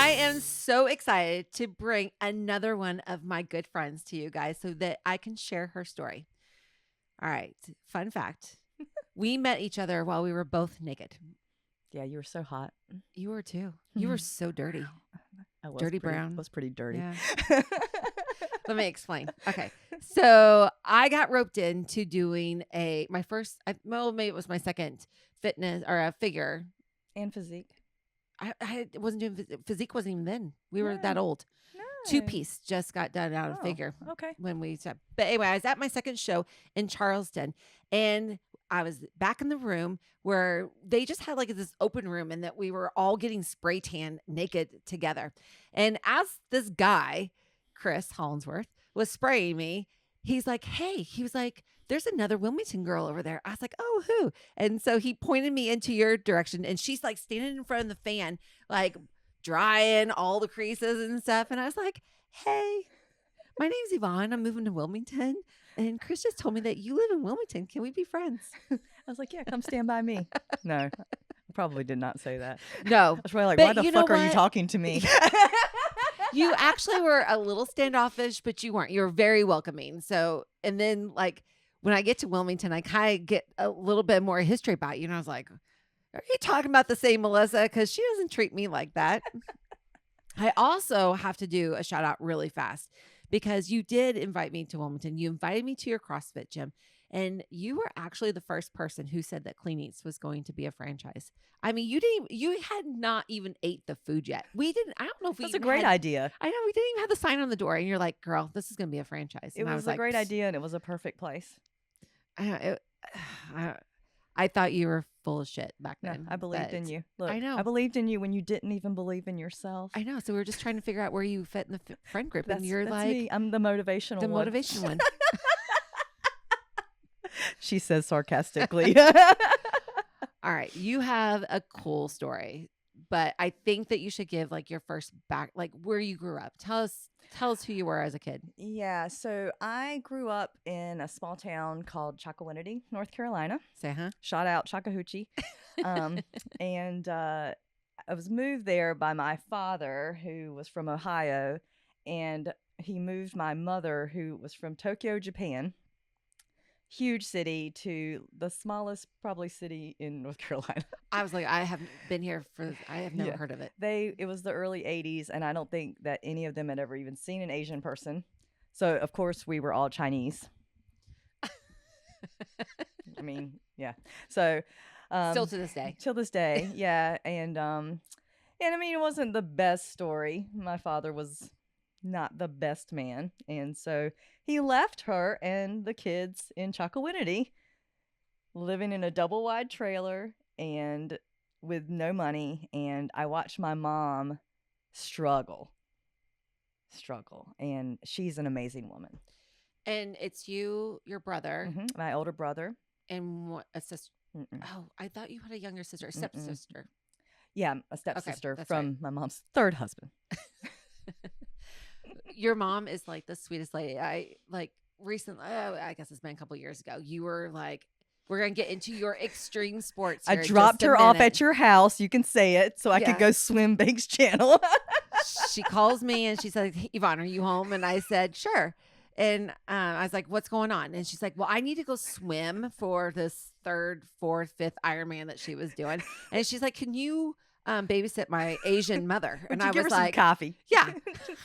I am so excited to bring another one of my good friends to you guys so that I can share her story. All right. Fun fact. We met each other while we were both naked. Yeah, you were so hot. You were too. You were so dirty. I was Dirty pretty, brown. was pretty dirty. Yeah. Let me explain. Okay. So I got roped into doing my first, maybe it was my second fitness or a figure. And physique. I wasn't doing physique, wasn't even then. We were that No. old. No. 2-piece just got done out of figure. Okay. When we stopped. But anyway, I was at my second show in Charleston, and I was back in the room where they just had like this open room, and that we were all getting spray tan naked together. And as this guy, Chris Hollinsworth, was spraying me, he's like, "Hey," he was like, "There's another Wilmington girl over there." I was like, "Oh, who?" And so he pointed me into your direction, and she's like standing in front of the fan, like drying all the creases and stuff. And I was like, "Hey, my name's Yvonne. I'm moving to Wilmington. And Chris just told me that you live in Wilmington. Can we be friends?" I was like, yeah, come stand by me. No, I probably did not say that. No. I was probably like, But why the you know fuck are you what? talking to me? You actually were a little standoffish, but you weren't. You were very welcoming. So, and then like when I get to Wilmington, I kind of get a little bit more history about you. And I was like, "Are you talking about the same Melissa? Because she doesn't treat me like that." I also have to do a shout out really fast because you did invite me to Wilmington. You invited me to your CrossFit gym, and you were actually the first person who said that Clean Eats was going to be a franchise. I mean, you had not even ate the food yet. We didn't. I don't know if we. That's a great idea. I know we didn't even have the sign on the door, and you're like, "Girl, this is going to be a franchise." It And I was a like, great idea, and it was a perfect place. I thought you were full of shit back No, then. I believed in you. Look, I know. I believed in you when you didn't even believe in yourself. I know. So we were just trying to figure out where you fit in the friend group, That's, and you're that's like, me. I'm the motivational one. motivation one. She says sarcastically. All right. You have a cool story, but I think that you should give like your first like where you grew up. Tell us who you were as a kid. Yeah, so I grew up in a small town called Chakawinity, North Carolina. Say, huh? Shout out Chattahoochee. And I was moved there by my father, who was from Ohio, and he moved my mother, who was from Tokyo, Japan. Huge city, to the smallest probably city in North Carolina. I was like, I haven't been here I have never heard of it. It was the early 80s, and I don't think that any of them had ever even seen an Asian person. So, of course, we were all Chinese. I mean, yeah. So, still to this day. Till this day, yeah. And I mean, it wasn't the best story. My father was not the best man, and so he left her and the kids in Chakawinity, living in a double wide trailer and with no money. And I watched my mom struggle, and she's an amazing woman. And it's you, your brother, my older brother, and a sister. Oh, I thought you had a younger sister, a stepsister. Yeah, a stepsister from right. My mom's third husband. Your mom is like the sweetest lady. I like recently, I guess it's been a couple of years ago. You were like, we're going to get into your extreme sports. I dropped her off at your house. You can say it so I could go swim Banks Channel. She calls me and she said, "Yvonne, are you home?" And I said, "Sure." And I was like, "What's going on?" And she's like, "Well, I need to go swim for this 3rd, 4th, 5th Ironman that she was doing." And she's like, "Can you babysit my Asian mother?" And I was like, "Coffee." Yeah.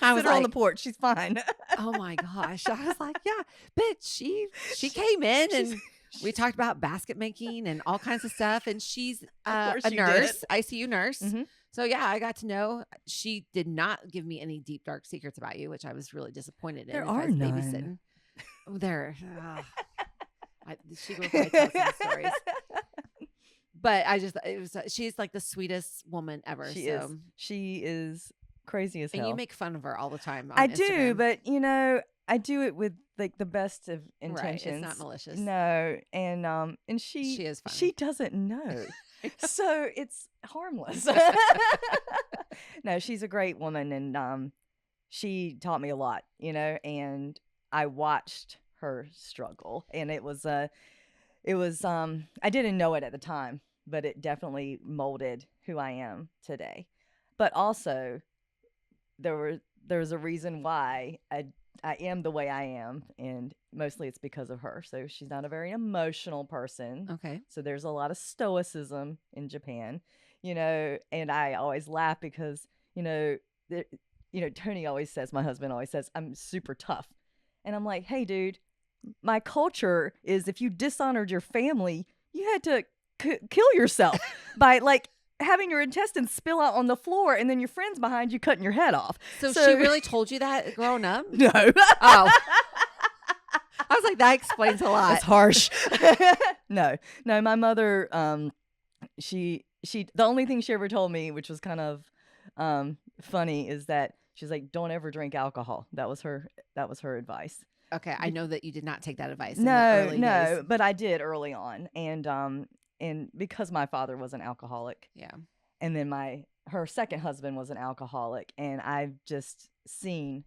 I was Sit her on the porch. She's fine. Oh my gosh. I was like, yeah. But she came in and we talked about basket making and all kinds of stuff. And she's a nurse, ICU nurse. So yeah, I got to know. She did not give me any deep, dark secrets about you, which I was really disappointed in. There are none. Babysitting. She will probably tell some stories. But she's like the sweetest woman ever. She is crazy as hell. And you make fun of her all the time on I Instagram. do, but I do it with like the best of intentions. Right, it's not malicious. No, and she is funny. She doesn't know. So it's harmless. No, she's a great woman, and she taught me a lot, and I watched her struggle, and it was I didn't know it at the time, but it definitely molded who I am today. But also, there's a reason why I am the way I am, and mostly it's because of her. So she's not a very emotional person. Okay. So there's a lot of stoicism in Japan, and I always laugh because, Tony always says, my husband always says, I'm super tough. And I'm like, hey, dude, my culture is if you dishonored your family, you had to kill yourself by like having your intestines spill out on the floor and then your friends behind you cutting your head off. So she really told you that growing up? No. Oh. I was like, that explains a lot. That's harsh. No, my mother, she, the only thing she ever told me, which was kind of funny, is that she's like, don't ever drink alcohol. That was her advice. Okay, I know that you did not take that advice in the early days. But I did early on, and because my father was an alcoholic, yeah, and then her second husband was an alcoholic, and I've just seen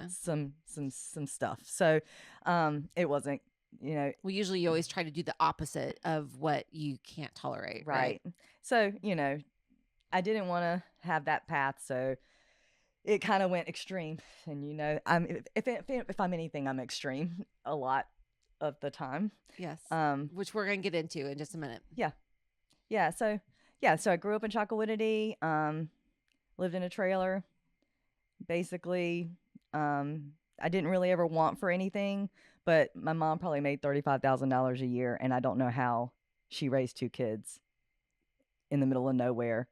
some stuff. So it wasn't, Well, usually you always try to do the opposite of what you can't tolerate, right? So I didn't want to have that path, so it kind of went extreme. And I'm if I'm anything, I'm extreme a lot of the time. Yes. Which we're gonna get into in just a minute. Yeah. So I grew up in Chocowinity, lived in a trailer. Basically, I didn't really ever want for anything, but my mom probably made $35,000 a year, and I don't know how she raised 2 kids in the middle of nowhere.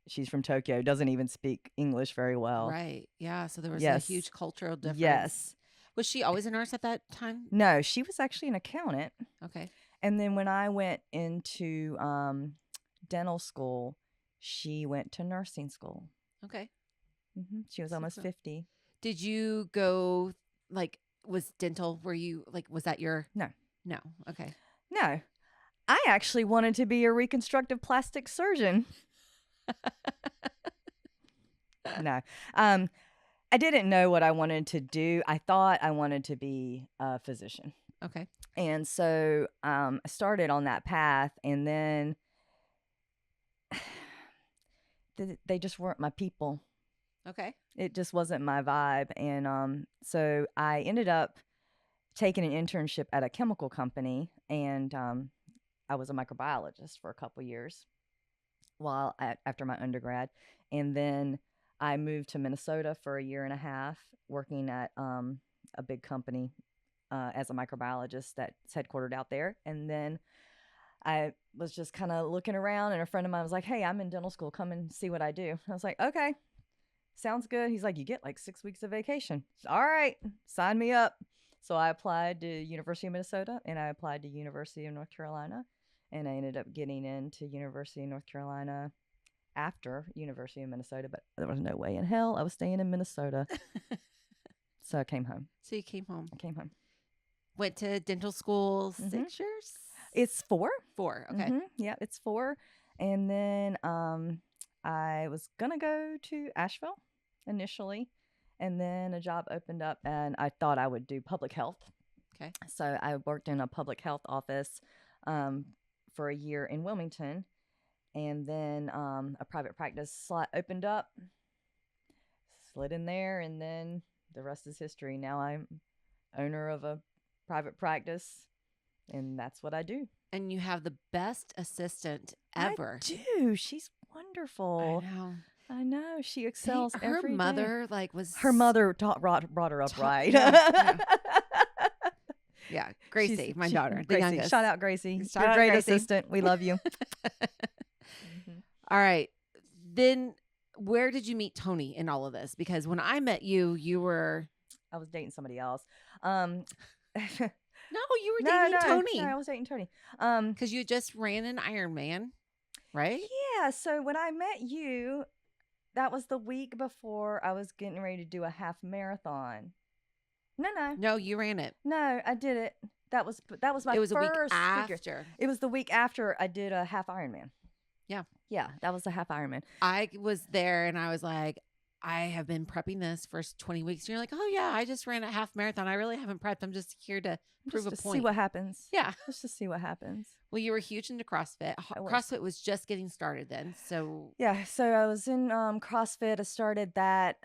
She's from Tokyo, doesn't even speak English very well. Right. Yeah. So there was a huge cultural difference. Yes. Was she always a nurse at that time? No, she was actually an accountant. Okay. And then when I went into dental school, she went to nursing school. Okay. Mm-hmm. She was almost 50. Did you go, was dental, was that your? No. Okay. No. I actually wanted to be a reconstructive plastic surgeon. No. I didn't know what I wanted to do. I thought I wanted to be a physician. Okay. And so I started on that path, and then they just weren't my people. Okay. It just wasn't my vibe. And so I ended up taking an internship at a chemical company, and I was a microbiologist for a couple years after my undergrad. And then I moved to Minnesota for a year and a half, working at a big company as a microbiologist that's headquartered out there. And then I was just kind of looking around, and a friend of mine was like, hey, I'm in dental school. Come and see what I do. I was like, okay, sounds good. He's like, you get like 6 weeks of vacation. All right, sign me up. So I applied to University of Minnesota, and I applied to University of North Carolina, and I ended up getting into University of North Carolina after University of Minnesota, but there was no way in hell I was staying in Minnesota. So I came home. So you came home. I came home. Went to dental school 6 years? It's 4. 4, okay. Mm-hmm. Yeah, it's 4. And then I was going to go to Asheville initially, and then a job opened up, and I thought I would do public health. Okay. So I worked in a public health office for a year in Wilmington, and then a private practice slot opened up, slid in there, and then the rest is history. Now I'm owner of a private practice, and that's what I do. And you have the best assistant ever. I do. She's wonderful. I know. She excels every day. Her mother, was... Her mother brought her up right. Yeah. Gracie, my daughter, the Gracie. youngest. Shout out, Gracie. Shout You're a out, great Gracie. assistant. We love you. All right. Then where did you meet Tony in all of this? Because when I met you, you were... I was dating somebody else. No, you were dating Tony. No, I was dating Tony. Because you just ran an Ironman, right? Yeah. So when I met you, that was the week before I was getting ready to do a half marathon. No, you ran it. No, I did it. That was my It was first a week figure. after. It was the week after I did a half Ironman. Yeah. Yeah, that was the half Ironman. I was there, and I was like, I have been prepping this for 20 weeks. And you're like, oh yeah, I just ran a half marathon. I really haven't prepped. I'm just here to prove Just a to point. see what happens. Yeah. Just to see what happens. Well, you were huge into CrossFit. CrossFit was just getting started then. So yeah, so I was in CrossFit. I started that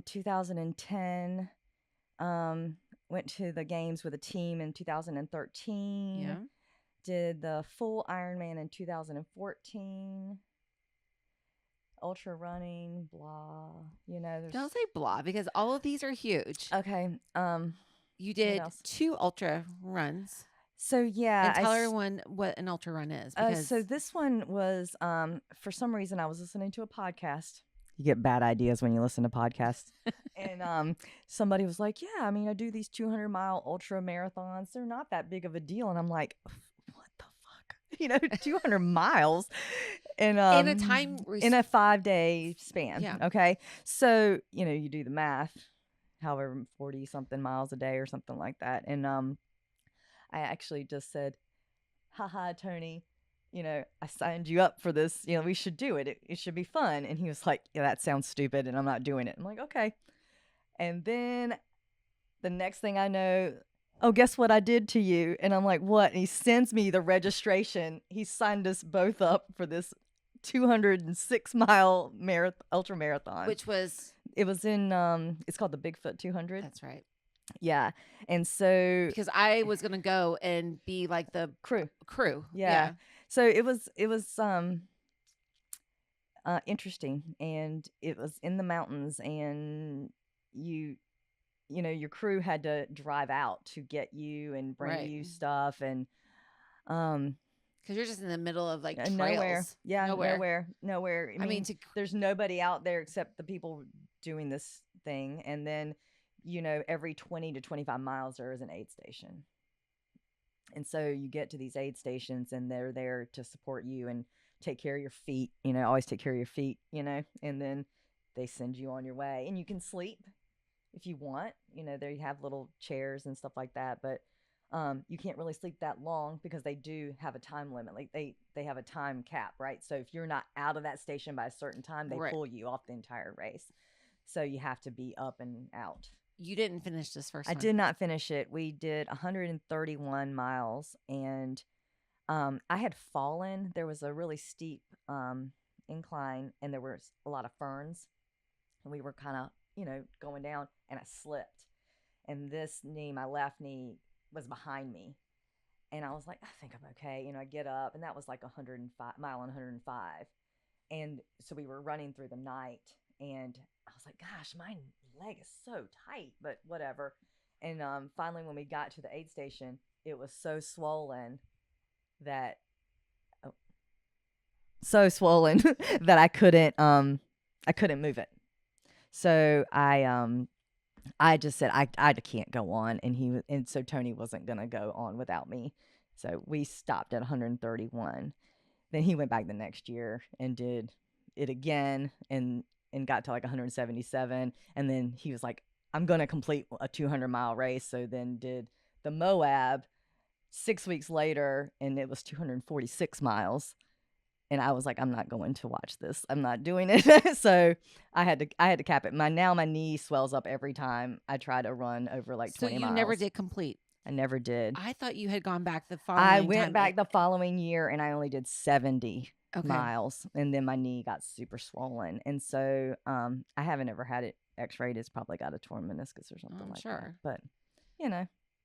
2010. Went to the games with a team in 2013. yeah. Did the full Ironman in 2014. Ultra running, blah. There's Don't say blah because all of these are huge. okay. You did else? 2 ultra runs. So yeah, And tell everyone what an ultra run is. Because so this one was for some reason I was listening to a podcast. You get bad ideas when you listen to podcasts. And somebody was like, yeah, I mean, I do these 200-mile ultra marathons. They're not that big of a deal. And I'm like, what the fuck? 200 miles in in a time in a 5-day span. Yeah. Okay. So, you do the math, however, 40 something miles a day or something like that. And I actually just said, haha, Tony, I signed you up for this. We should do it. It should be fun. And he was like, yeah, that sounds stupid. And I'm not doing it. I'm like, okay. And then the next thing I know, oh, guess what I did to you? And I'm like, what? And he sends me the registration. He signed us both up for this 206-mile ultra marathon. which was It was in, it's called the Bigfoot 200. that's right. Yeah. And so Because I was gonna go and be like the crew. Yeah. So it was interesting, and it was in the mountains, and your crew had to drive out to get you and bring Right. you stuff, and Because you're just in the middle of like trails. nowhere. Yeah, Nowhere. nowhere. I mean, there's nobody out there except the people doing this thing, and then every 20 to 25 miles there is an aid station. And so you get to these aid stations, and they're there to support you and take care of your feet, always take care of your feet, and then they send you on your way, and you can sleep if you want. There you have little chairs and stuff like that, but you can't really sleep that long because they do have a time limit. Like they have a time cap, right? So if you're not out of that station by a certain time, they Right. pull you off the entire race. So you have to be up and out. You didn't finish this first I one. did not finish it. We did 131 miles, and I had fallen. There was a really steep incline, and there was a lot of ferns, and we were kind of, going down, and I slipped. And this knee, my left knee, was behind me. And I was like, I think I'm okay. I get up, and that was like 105. And so we were running through the night, and I was like, gosh, my leg is so tight, but whatever. And finally, when we got to the aid station, it was so swollen that that I couldn't move it. So I just said I can't go on, and so Tony wasn't gonna go on without me. So we stopped at 131. Then he went back the next year and did it again, and got to like 177. And then he was like, I'm gonna complete a 200-mile race. So then did the Moab 6 weeks later, and it was 246 miles. And I was like, I'm not going to watch this. I'm not doing it. So I had to cap it. My knee swells up every time I try to run over like 20 miles. So you never did complete. I never did. I thought you had gone back the following I went time. back the following year, and I only did 70 Okay. miles, and then my knee got super swollen. And so I haven't ever had it x-rayed. It's probably got a torn meniscus or something like that. But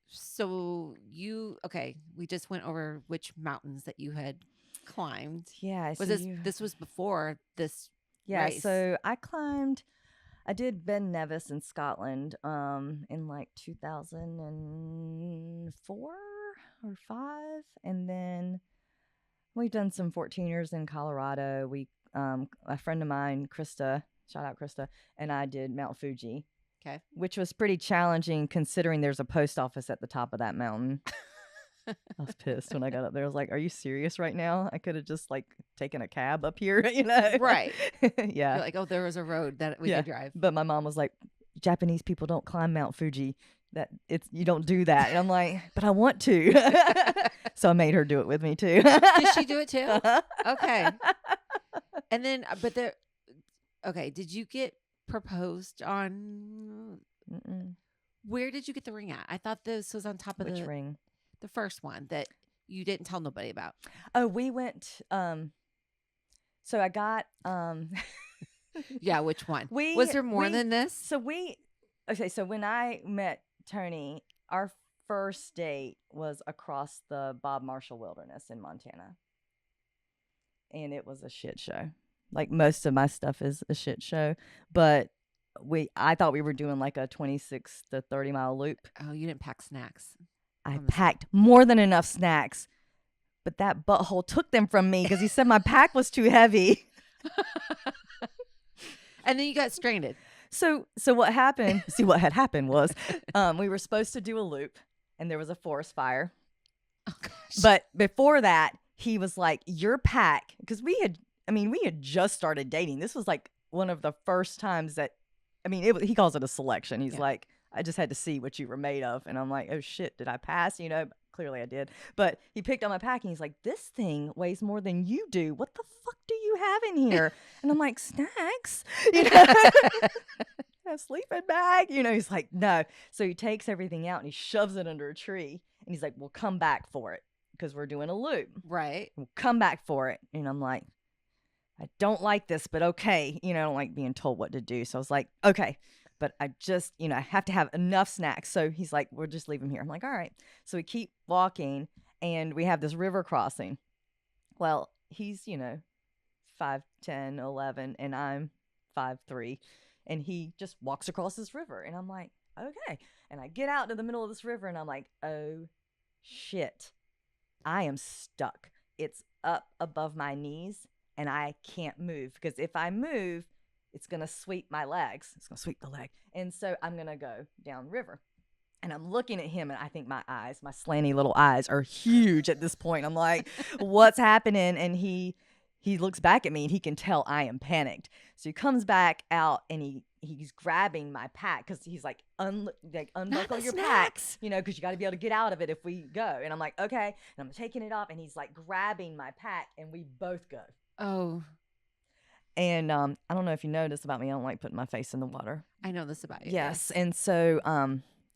So we just went over which mountains that you had climbed. Yeah. Was this was before this race? So I did Ben Nevis in Scotland in like 2004 or 5, and then we've done some 14ers in Colorado. A friend of mine, Krista, shout out Krista, and I did Mount Fuji. Okay. Which was pretty challenging considering there's a post office at the top of that mountain. I was pissed when I got up there. I was like, are you serious right now? I could have just like taken a cab up here, Right. Yeah. You're like, oh, there was a road that we could drive. But my mom was like, Japanese people don't climb Mount Fuji. You don't do that. And I'm like, but I want to. So I made her do it with me too. Did she do it too? Okay. And then, did you get proposed on. Mm-mm. Where did you get the ring at? I thought this was on top of Which ring? the first one that you didn't tell nobody about. Oh, we went. So I got. Yeah, which one? We Was there more we than this? so we okay. So when I met Tony, our first date was across the Bob Marshall Wilderness in Montana, and it was a shit show. Like most of my stuff is a shit show, but I thought we were doing like a 26 to 30 mile loop. Oh, you didn't pack snacks. I packed more than enough snacks, but that butthole took them from me because he said my pack was too heavy. And then you got stranded. So what happened? See, what had happened was we were supposed to do a loop, and there was a forest fire. Oh, gosh. But before that, he was like, "Your pack," because we had just started dating. This was like one of the first times that, he calls it a selection. He's like, "I just had to see what you were made of," and I'm like, "Oh shit, did I pass?" Clearly I did. But he picked up my pack and he's like, "This thing weighs more than you do. What the fuck do you have in here?" And I'm like, "Snacks." A sleeping bag. He's like, "No." So he takes everything out and he shoves it under a tree and he's like, "We'll come back for it because we're doing a loop. Right. We'll come back for it." And I'm like, "I don't like this, but okay." I don't like being told what to do. So I was like, "Okay. But I just, I have to have enough snacks." So he's like, "We'll just leave him here." I'm like, "All right." So we keep walking and we have this river crossing. Well, he's, 5'10", 11, and I'm 5'3", and he just walks across this river. And I'm like, "Okay." And I get out to the middle of this river and I'm like, "Oh shit, I am stuck. It's up above my knees and I can't move because if I move, it's going to sweep my legs. It's going to sweep the leg. And so I'm going to go downriver." And I'm looking at him and I think my slanty little eyes are huge at this point. I'm like, "What's happening?" And he looks back at me and he can tell I am panicked. So he comes back out and he's grabbing my pack because he's like, unbuckle your packs, because you got to be able to get out of it if we go. And I'm like, "Okay." And I'm taking it off and he's like grabbing my pack and we both go. Oh. And I don't know if you noticed about me, I don't like putting my face in the water. I know this about you. Yes. And so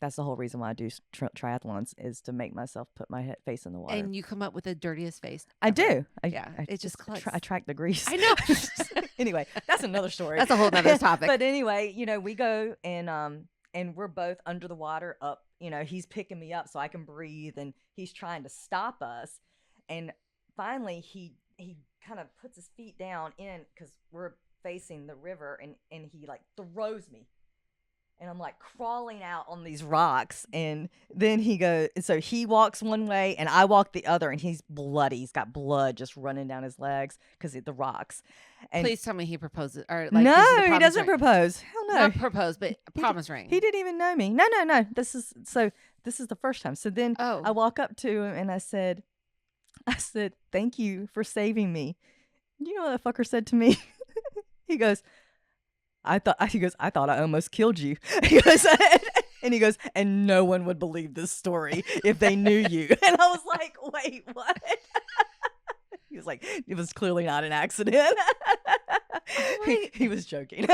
that's the whole reason why I do triathlons is to make myself put my face in the water. And you come up with the dirtiest face I ever. do. It just collects. I track the grease. I know. Anyway, that's another story. That's a whole nother topic. But anyway, we go and we're both under the water up. He's picking me up so I can breathe and he's trying to stop us. And finally he kind of puts his feet down in because we're facing the river and he like throws me. And I'm like crawling out on these rocks. And then he goes, so he walks one way and I walk the other and he's bloody. He's got blood just running down his legs because of the rocks. And please tell me he proposes. Or no, he doesn't propose. Hell no. Not propose, but promise ring. He didn't even know me. No. This is the first time. So then I walk up to him and I said, "Thank you for saving me." You know what that fucker said to me? He goes, I thought I almost killed you. He goes, and no one would believe this story if they knew you. And I was like, "Wait, what?" He was like, "It was clearly not an accident." He was joking. Okay.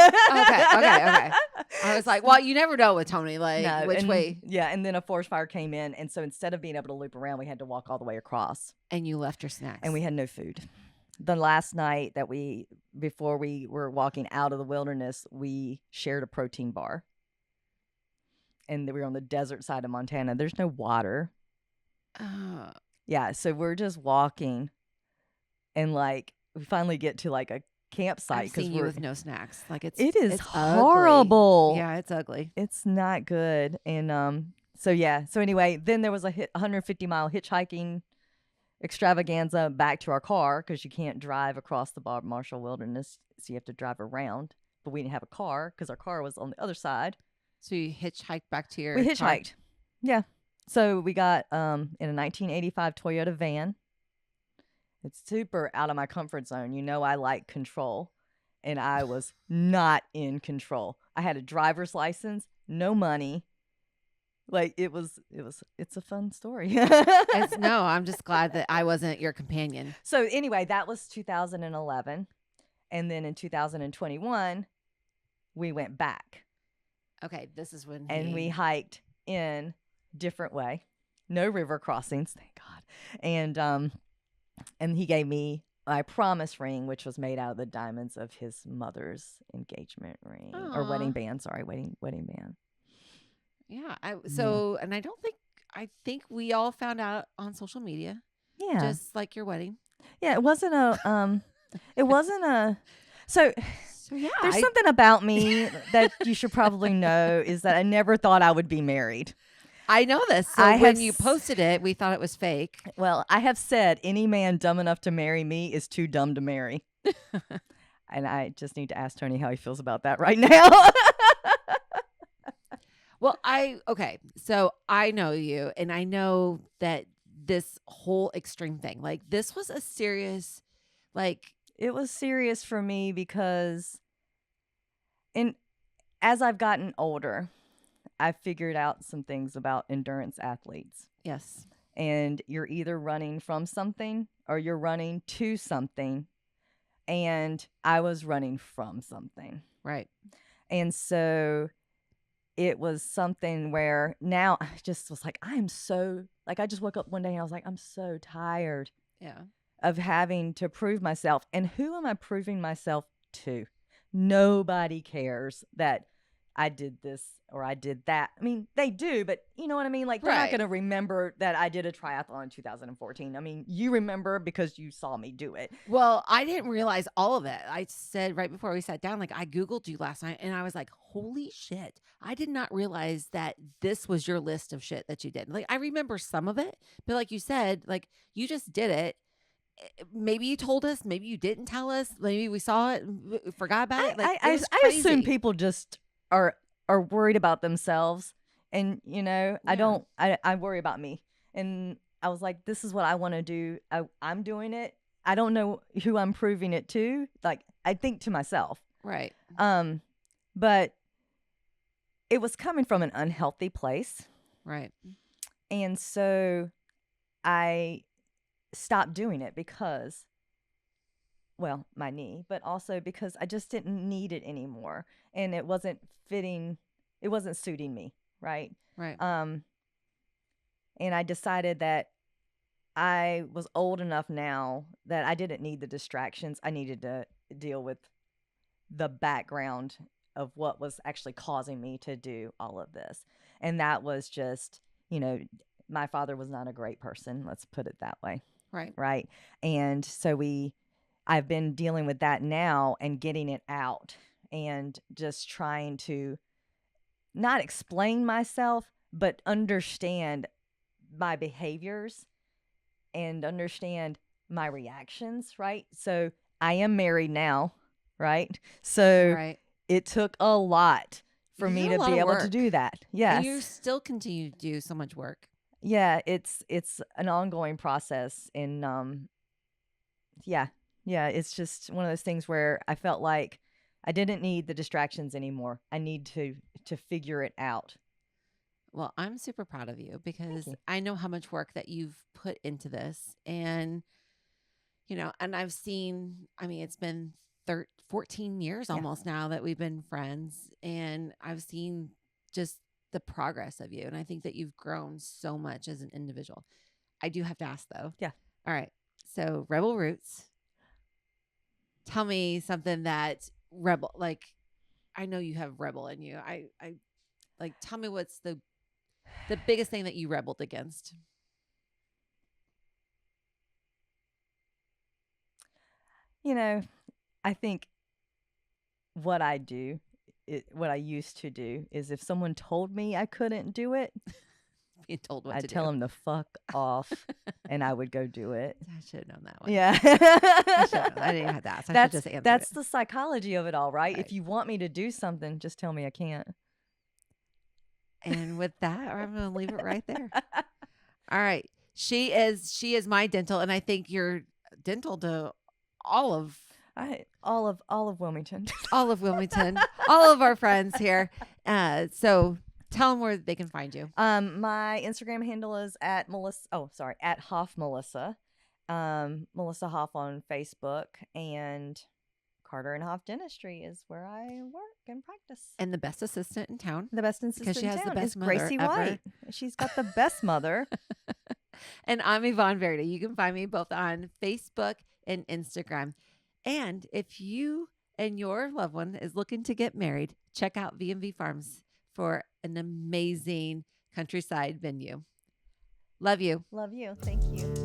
I was like, well, you never know with Tony, which way. Yeah, and then a forest fire came in, and so instead of being able to loop around, we had to walk all the way across. And you left your snacks. And we had no food. The last night before we were walking out of the wilderness, we shared a protein bar. And we were on the desert side of Montana. There's no water. Yeah, so we're just walking. And we finally get to a campsite because we're with no snacks. It is horrible. Ugly. Yeah, it's ugly. It's not good. And so anyway, then there was a 150-mile hitchhiking extravaganza back to our car because you can't drive across the Bob Marshall Wilderness, so you have to drive around. But we didn't have a car because our car was on the other side. So you hitchhiked back to your We hitchhiked. Car? Yeah. So we got in a 1985 Toyota van. It's super out of my comfort zone. I like control, and I was not in control. I had a driver's license, no money. It's a fun story. No, I'm just glad that I wasn't your companion. So anyway, that was 2011. And then in 2021, we went back Okay, this is when and we hiked in different way. No river crossings, thank God. And he gave me my promise ring, which was made out of the diamonds of his mother's engagement ring or wedding band. Sorry, wedding band. Yeah. And I think we all found out on social media. Yeah. Just like your wedding. Yeah, it wasn't a so yeah. There's something about me that you should probably know is that I never thought I would be married. I know this. So when you posted it, we thought it was fake. Well, I have said any man dumb enough to marry me is too dumb to marry. And I just need to ask Tony how he feels about that right now. Well, so I know you, and I know that this whole extreme thing, like this was a serious, like. It was serious for me because as I've gotten older, I figured out some things about endurance athletes. Yes. And you're either running from something or you're running to something. And I was running from something. Right. And so it was something where now I just was like, I just woke up one day and I was like, I'm so tired. Yeah. Of having to prove myself. And who am I proving myself to? Nobody cares that I did this or I did that. I mean, they do, but you know what I mean? Like, they're not going to remember that I did a triathlon in 2014. I mean, you remember because you saw me do it. Well, I didn't realize all of it. I said right before we sat down, like, I Googled you last night and I was like, holy shit. I did not realize that this was your list of shit that you did. Like, I remember some of it, but like you said, like, you just did it. Maybe you told us, maybe you didn't tell us, maybe we saw it, forgot about it. Like, I assume people just are worried about themselves, and you know, yeah. I worry about me, and I was like, this is what I want to do. I'm doing it. I don't know who I'm proving it to. Like, I think to myself, right? But it was coming from an unhealthy place, right? And so I stopped doing it because, well, my knee, but also because I just didn't need it anymore, and it wasn't fitting. It wasn't suiting me, right? Right. And I decided that I was old enough now that I didn't need the distractions. I needed to deal with the background of what was actually causing me to do all of this, and that was just, you know, my father was not a great person. Let's put it that way. Right. Right. And so I've been dealing with that now and getting it out and just trying to not explain myself, but understand my behaviors and understand my reactions. Right. So I am married now. Right. So it took a lot for me to be able to do that. Yes. And you still continue to do so much work. Yeah, it's an ongoing process, and yeah, it's just one of those things where I felt like I didn't need the distractions anymore. I need to figure it out. Well, I'm super proud of you because I know how much work that you've put into this, and you know, and I've seen. I mean, it's been 14 years almost now that we've been friends, and I've seen just the progress of you. And I think that you've grown so much as an individual. I do have to ask though. Yeah. All right. So Rebel Roots, tell me something that rebel, like, I know you have rebel in you. I like, tell me what's the biggest thing that you rebelled against. You know, I think what I used to do is if someone told me I couldn't do it, I'd tell them to fuck off, and I would go do it. I should have known that one. Yeah. I didn't have to ask. I should just answer That's it. the psychology of it all, right? If you want me to do something, just tell me I can't. And with that, I'm going to leave it right there. All right. She is my dental, and I think you're dental to all of Wilmington. All of Wilmington. All of our friends here. So tell them where they can find you. My Instagram handle is at Hoff Melissa. Melissa Hoff on Facebook, and Carter and Hoff Dentistry is where I work and practice. And the best assistant in town. The best assistant she has in the town best is mother Gracie ever. White. She's got the best mother. And I'm Yvonne Verdi. You can find me both on Facebook and Instagram. And if you and your loved one is looking to get married, check out V&V Farms for an amazing countryside venue. Love you. Love you. Thank you.